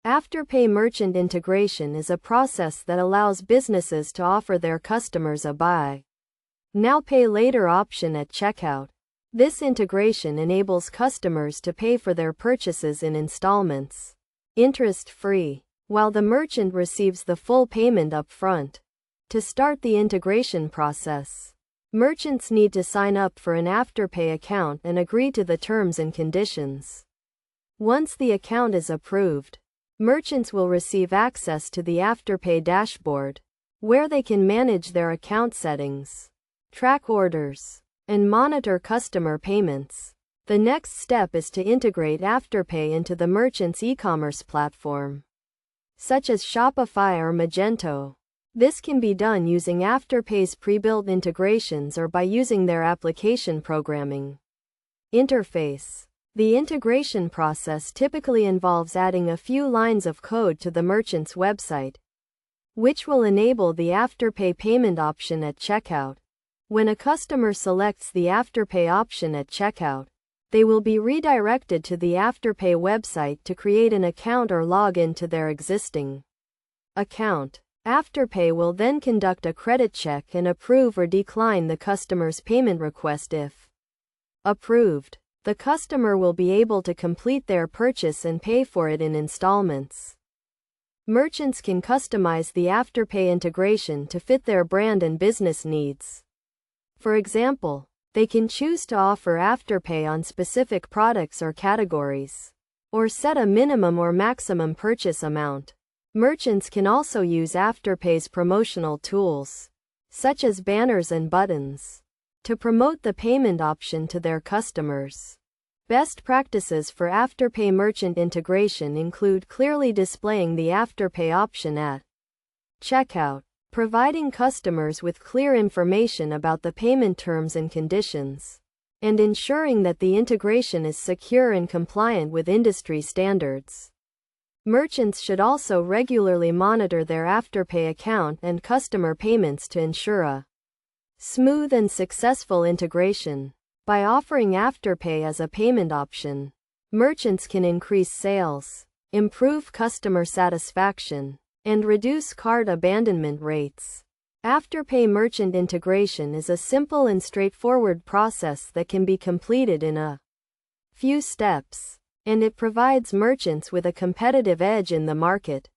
Afterpay merchant integration is a process that allows businesses to offer their customers a buy now pay later option at checkout. This integration enables customers to pay for their purchases in installments, interest-free, while the merchant receives the full payment up front. To start the integration process, merchants need to sign up for an Afterpay account and agree to the terms and conditions. Once the account is approved, merchants will receive access to the Afterpay dashboard, where they can manage their account settings, track orders, and monitor customer payments. The next step is to integrate Afterpay into the merchant's e-commerce platform, such as Shopify or Magento. This can be done using Afterpay's pre-built integrations or by using their application programming interface. The integration process typically involves adding a few lines of code to the merchant's website, which will enable the Afterpay payment option at checkout. When a customer selects the Afterpay option at checkout, they will be redirected to the Afterpay website to create an account or log into their existing account. Afterpay will then conduct a credit check and approve or decline the customer's payment request. If approved, the customer will be able to complete their purchase and pay for it in installments. Merchants can customize the Afterpay integration to fit their brand and business needs. For example, they can choose to offer Afterpay on specific products or categories, or set a minimum or maximum purchase amount. Merchants can also use Afterpay's promotional tools, such as banners and buttons, to promote the payment option to their customers. Best practices for Afterpay merchant integration include clearly displaying the Afterpay option at checkout, providing customers with clear information about the payment terms and conditions, and ensuring that the integration is secure and compliant with industry standards. Merchants should also regularly monitor their Afterpay account and customer payments to ensure a smooth and successful integration. By offering Afterpay as a payment option, merchants can increase sales, improve customer satisfaction, and reduce cart abandonment rates. Afterpay merchant integration is a simple and straightforward process that can be completed in a few steps, and it provides merchants with a competitive edge in the market.